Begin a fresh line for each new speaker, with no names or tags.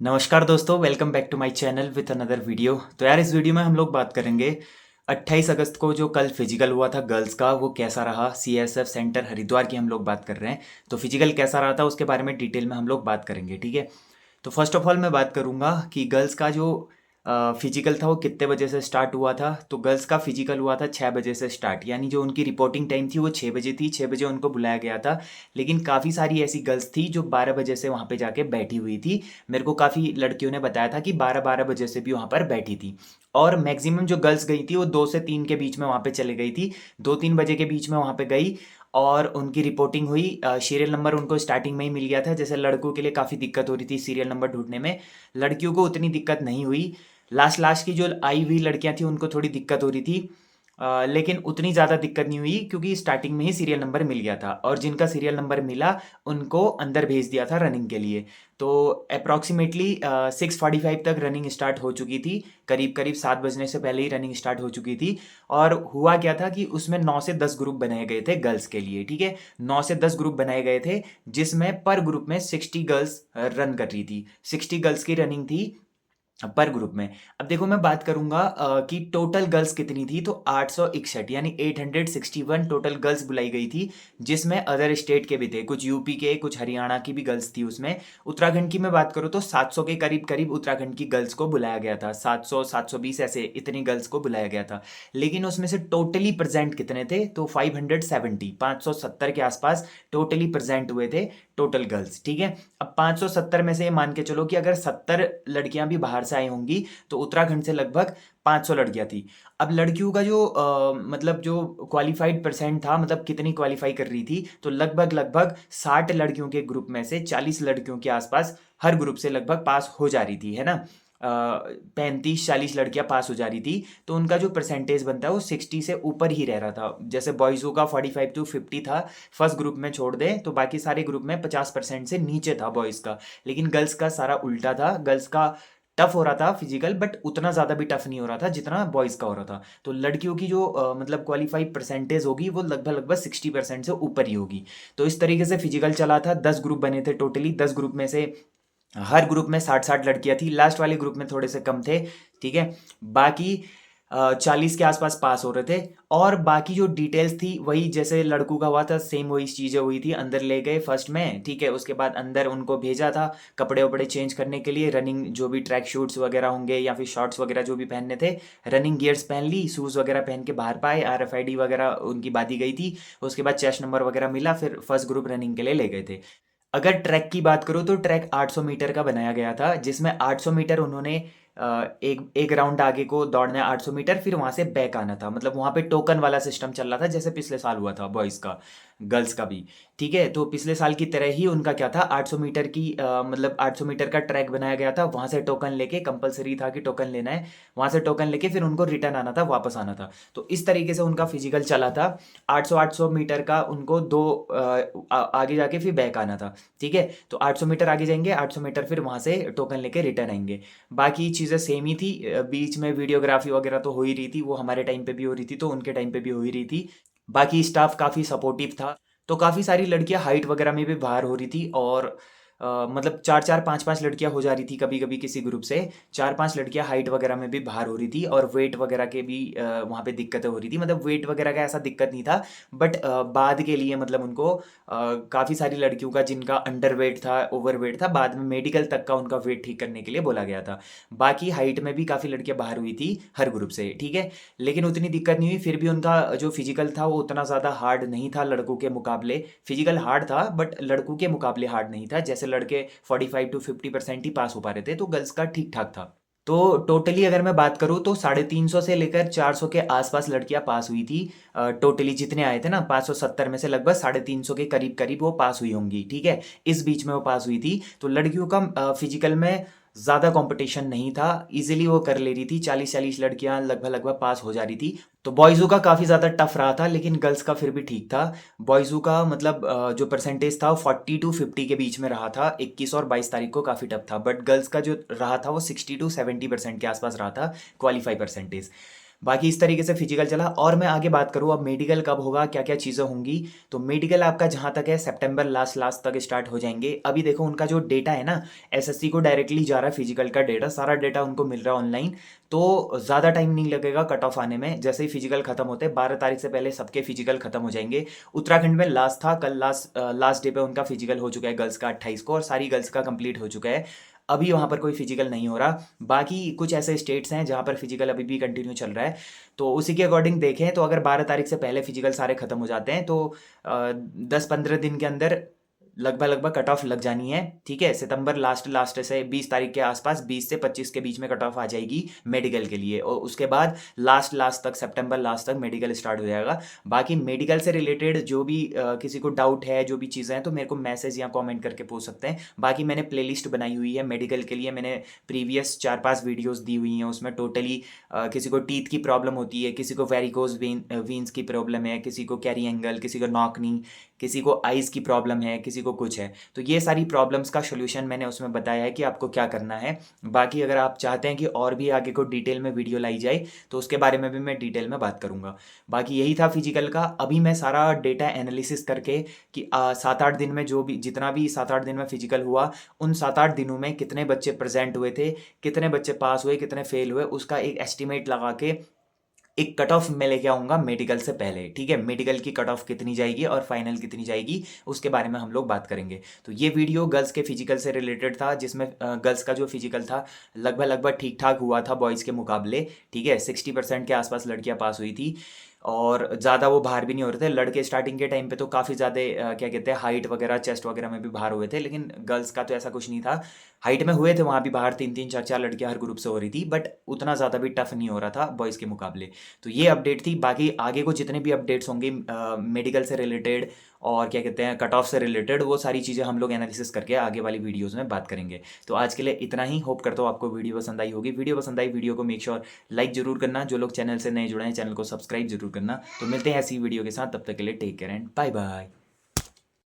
नमस्कार दोस्तों, welcome back to my channel with another video. तो यार इस वीडियो में हम लोग बात करेंगे 28 अगस्त को जो कल फिजिकल हुआ था गर्ल्स का, वो कैसा रहा। सीएसएफ सेंटर हरिद्वार की हम लोग बात कर रहे हैं। तो फिजिकल कैसा रहा था उसके बारे में डिटेल में हम लोग बात करेंगे, ठीक है। तो फर्स्ट ऑफ ऑल मैं बात करूंगा कि गर्ल्स का जो फिजिकल था वो कितने बजे से स्टार्ट हुआ था। तो गर्ल्स का फिजिकल हुआ था 6 बजे से स्टार्ट, यानी जो उनकी रिपोर्टिंग टाइम थी वो 6 बजे थी। 6 बजे उनको बुलाया गया था, लेकिन काफ़ी सारी ऐसी गर्ल्स थी जो 12 बजे से वहाँ पे जाके बैठी हुई थी। मेरे को काफ़ी लड़कियों ने बताया था कि 12-12 बजे से भी वहाँ पर बैठी थी। और मैक्सिमम जो गर्ल्स गई थी वो 2 से 3 के बीच में वहाँ पे चले गई थी। 2-3 बजे के बीच में वहाँ पे गई और उनकी रिपोर्टिंग हुई। सीरियल नंबर उनको स्टार्टिंग में ही मिल गया था। जैसे लड़कों के लिए काफ़ी दिक्कत हो रही थी सीरियल नंबर ढूंढने में, लड़कियों को उतनी दिक्कत नहीं हुई। लास्ट लास्ट की जो आई हुई लड़कियां थी उनको थोड़ी दिक्कत हो रही थी, लेकिन उतनी ज़्यादा दिक्कत नहीं हुई क्योंकि स्टार्टिंग में ही सीरियल नंबर मिल गया था। और जिनका सीरियल नंबर मिला उनको अंदर भेज दिया था रनिंग के लिए। तो अप्रॉक्सीमेटली 6:45 तक रनिंग स्टार्ट हो चुकी थी। करीब करीब 7 बजने से पहले ही रनिंग स्टार्ट हो चुकी थी। और हुआ क्या था कि उसमें 9 से 10 ग्रुप बनाए गए थे गर्ल्स के लिए, ठीक है। 9 से 10 ग्रुप बनाए गए थे, जिसमें पर ग्रुप में 60 गर्ल्स रन कर रही थी। 60 गर्ल्स की रनिंग थी पर ग्रुप में। अब देखो मैं बात करूंगा कि टोटल गर्ल्स कितनी थी। तो 861 यानी 861 टोटल गर्ल्स बुलाई गई थी, जिसमें अदर स्टेट के भी थे, कुछ यूपी के, कुछ हरियाणा की भी गर्ल्स थी उसमें। उत्तराखंड की मैं बात करूँ तो 700 के करीब करीब उत्तराखंड की गर्ल्स को बुलाया गया था। 700 720 ऐसे इतनी गर्ल्स को बुलाया गया था। लेकिन उसमें से टोटली प्रेजेंट कितने थे, तो 570, 570 के आसपास टोटली प्रेजेंट हुए थे टोटल गर्ल्स, ठीक है। अब 570 में से ये मान के चलो कि अगर 70 लड़कियां भी बाहर से आई होंगी तो उत्तराखंड से लगभग 500 लड़कियां थी। अब लड़कियों का जो मतलब जो क्वालिफाइड परसेंट था, मतलब कितनी क्वालिफाई कर रही थी, तो लगभग लगभग 60 लड़कियों के ग्रुप में से 40 लड़कियों के आसपास हर ग्रुप से लगभग पास हो जा रही थी, है ना। 35-40 लड़कियां पास हो जा रही थी। तो उनका जो परसेंटेज बनता है वो 60 से ऊपर ही रह रहा था। जैसे बॉयज़ों का 45 to 50 था फर्स्ट ग्रुप में, छोड़ दें तो बाकी सारे ग्रुप में 50% से नीचे था बॉयज़ का। लेकिन गर्ल्स का सारा उल्टा था। गर्ल्स का टफ हो रहा था फिजिकल, बट उतना ज़्यादा भी टफ नहीं हो रहा था जितना बॉयज़ का हो रहा था। तो लड़कियों की जो मतलब क्वालिफाइड परसेंटेज होगी वो लगभग लगभग 60% से ऊपर ही होगी। तो इस तरीके से फिजिकल चला था। 10 ग्रुप बने थे टोटली। 10 ग्रुप में से हर ग्रुप में 60-60 लड़कियां थी। लास्ट वाले ग्रुप में थोड़े से कम थे, ठीक है। बाकी 40 के आसपास पास हो रहे थे। और बाकी जो डिटेल्स थी वही जैसे लड़कों का हुआ था, सेम वही चीज़ें हुई थी। अंदर ले गए फर्स्ट में, ठीक है। उसके बाद अंदर उनको भेजा था कपड़े वपड़े चेंज करने के लिए, रनिंग जो भी ट्रैक शूट्स वगैरह होंगे या फिर शॉर्ट्स वगैरह जो भी पहनने थे, रनिंग गियर्स पहन ली, शूज़ वगैरह पहन के बाहर पाए। RFID वगैरह उनकी बांधी गई थी। उसके बाद चेस्ट नंबर वगैरह मिला, फिर फर्स्ट ग्रुप रनिंग के लिए ले गए थे। अगर ट्रैक की बात करूँ तो ट्रैक 800 मीटर का बनाया गया था, जिसमें 800 मीटर उन्होंने एक एक राउंड आगे को दौड़ना है 800 मीटर, फिर वहां से बैक आना था। मतलब वहां पे टोकन वाला सिस्टम चल रहा था, जैसे पिछले साल हुआ था बॉयज़ का, गर्ल्स का भी, ठीक है। तो पिछले साल की तरह ही उनका क्या था, 800 मीटर की मतलब 800 मीटर का ट्रैक बनाया गया था। वहां से टोकन लेके, कंपलसरी था कि टोकन लेना है, वहां से टोकन लेके फिर उनको रिटर्न आना था, वापस आना था। तो इस तरीके से उनका फिजिकल चला था। 800 मीटर का उनको दो आगे जाके फिर बैक आना था, ठीक है। तो 800 मीटर आगे जाएंगे, 800 मीटर फिर वहां से टोकन लेके रिटर्न आएंगे। बाकी चीज़ें सेम ही थी। बीच में वीडियोग्राफी वगैरह तो हो ही रही थी, वो हमारे टाइम पे भी हो रही थी तो उनके टाइम पे भी हो ही रही थी। बाकी स्टाफ काफ़ी सपोर्टिव था। तो काफ़ी सारी लड़कियां हाइट वगैरह में भी बाहर हो रही थी। और मतलब 4-4 5-5 लड़कियां हो जा रही थी कभी कभी किसी ग्रुप से। 4-5 लड़कियां हाइट वगैरह में भी बाहर हो रही थी। और वेट वगैरह के भी वहाँ पे दिक्कतें हो रही थी। मतलब वेट वगैरह का ऐसा दिक्कत नहीं था, बट बाद के लिए मतलब उनको काफ़ी सारी लड़कियों का जिनका अंडर वेट था, ओवर वेट था, बाद में मेडिकल तक का उनका वेट ठीक करने के लिए बोला गया था। बाकी हाइट में भी काफ़ी लड़कियां बाहर हुई थी हर ग्रुप से, ठीक है। लेकिन उतनी दिक्कत नहीं हुई। फिर भी उनका जो फिजिकल था वो उतना ज़्यादा हार्ड नहीं था लड़कों के मुकाबले। फिजिकल हार्ड था बट लड़कों के मुकाबले हार्ड नहीं था। जैसे लड़के 45 to 50% ही पास हो पा रहे थे, तो गर्ल्स का ठीक ठाक था। तो टोटली अगर मैं बात करूँ तो 350 से लेकर 400 के आसपास लड़कियां पास हुई थी। टोटली जितने आए थे ना, 570 में से लगभग 350 के करीब करीब वो पास हुई होंगी, ठीक है। इस बीच में वो पास हुई थी। तो लड़कियों का फिजिकल में ज़्यादा कंपटीशन नहीं था, इजीली वो कर ले रही थी। 40-40 लड़कियां लगभग लगभग पास हो जा रही थी। तो बॉयज़ों का काफ़ी ज़्यादा टफ रहा था, लेकिन गर्ल्स का फिर भी ठीक था। बॉयज़ों का मतलब जो परसेंटेज था वो 40 to 50 के बीच में रहा था। 21 और 22 तारीख को काफ़ी टफ था, बट गर्ल्स का जो रहा था वो 60 to 70% के आसपास रहा था क्वालिफाई परसेंटेज। बाकी इस तरीके से फिजिकल चला। और मैं आगे बात करूँ अब मेडिकल कब होगा, क्या क्या चीज़ें होंगी, तो मेडिकल आपका जहाँ तक है सितंबर लास्ट लास्ट तक स्टार्ट हो जाएंगे। अभी देखो उनका जो डेटा है ना, एसएससी को डायरेक्टली जा रहा है फिजिकल का डेटा, सारा डेटा उनको मिल रहा है ऑनलाइन। तो ज़्यादा टाइम नहीं लगेगा कट ऑफ आने में। जैसे ही फिजिकल खत्म होते हैं 12 तारीख से पहले सबके फिजिकल खत्म हो जाएंगे। उत्तराखंड में लास्ट था, कल लास्ट डे पे उनका फिजिकल हो चुका है गर्ल्स का 28 को, और सारी गर्ल्स का कंप्लीट हो चुका है। अभी वहाँ पर कोई फिजिकल नहीं हो रहा। बाकी कुछ ऐसे स्टेट्स हैं जहाँ पर फिजिकल अभी भी कंटिन्यू चल रहा है। तो उसी के अकॉर्डिंग देखें तो अगर 12 तारीख से पहले फिजिकल सारे खत्म हो जाते हैं तो 10-15 दिन के अंदर लगभग लगभग कट ऑफ लग जानी है। ठीक है, सितंबर लास्ट लास्ट से 20 तारीख के आसपास, 20 से 25 के बीच में कट ऑफ आ जाएगी मेडिकल के लिए, और उसके बाद लास्ट लास्ट तक सितंबर लास्ट तक मेडिकल स्टार्ट हो जाएगा। बाकी मेडिकल से रिलेटेड जो भी किसी को डाउट है, जो भी चीज़ें हैं, तो मेरे को मैसेज या कमेंट करके पूछ सकते हैं। बाकी मैंने प्लेलिस्ट बनाई हुई है मेडिकल के लिए, मैंने प्रीवियस 4-5 वीडियोस दी हुई हैं उसमें टोटली। किसी को टीथ की प्रॉब्लम होती है, किसी को वेरिकोज वेन्स की प्रॉब्लम है, किसी को कैरी एंगल, किसी को नॉकनी, किसी को आइज़ की प्रॉब्लम है, किसी को कुछ है, तो ये सारी प्रॉब्लम्स का सोल्यूशन मैंने उसमें बताया है कि आपको क्या करना है। बाकी अगर आप चाहते हैं कि और भी आगे को डिटेल में वीडियो लाई जाए तो उसके बारे में भी मैं डिटेल में बात करूंगा। बाकी यही था फिजिकल का। अभी मैं सारा डेटा एनालिसिस करके कि 7-8 दिन में जो भी जितना भी 7-8 दिन में फिजिकल हुआ, उन 7-8 दिनों में कितने बच्चे प्रेजेंट हुए थे, कितने बच्चे पास हुए, कितने फेल हुए, उसका एक एस्टिमेट लगा के एक कट ऑफ मैं लेके आऊंगा मेडिकल से पहले। ठीक है, मेडिकल की कट ऑफ कितनी जाएगी और फाइनल कितनी जाएगी उसके बारे में हम लोग बात करेंगे। तो ये वीडियो गर्ल्स के फिजिकल से रिलेटेड था, जिसमें गर्ल्स का जो फिजिकल था लगभग लगभग ठीक ठाक हुआ था बॉयज़ के मुकाबले। ठीक है, 60% के आसपास लड़कियां पास हुई थी, और ज़्यादा वो बाहर भी नहीं हो रहे थे। लड़के स्टार्टिंग के टाइम पे तो काफ़ी ज़्यादा क्या कहते हैं हाइट वगैरह चेस्ट वगैरह में भी बाहर हुए थे, लेकिन गर्ल्स का तो ऐसा कुछ नहीं था। हाइट में हुए थे वहाँ भी बाहर, 3-3 4-4 लड़कियाँ हर ग्रुप से हो रही थी, बट उतना ज़्यादा भी टफ नहीं हो रहा था बॉयज़ के मुकाबले। तो ये अपडेट थी। बाकी आगे को जितने भी अपडेट्स होंगे मेडिकल से रिलेटेड और क्या कहते हैं कट ऑफ से रिलेटेड, वो सारी चीज़ें हम लोग एनालिसिस करके आगे वाली वीडियोज़ में बात करेंगे। तो आज के लिए इतना ही। होप करता हूँ आपको वीडियो पसंद आई होगी। वीडियो पसंद आई वीडियो को मेक श्योर लाइक जरूर करना। जो लोग चैनल से नए जुड़े हैं चैनल को सब्सक्राइब जरूर करना। तो मिलते हैं ऐसी वीडियो के साथ, तब तक के लिए take care and bye bye.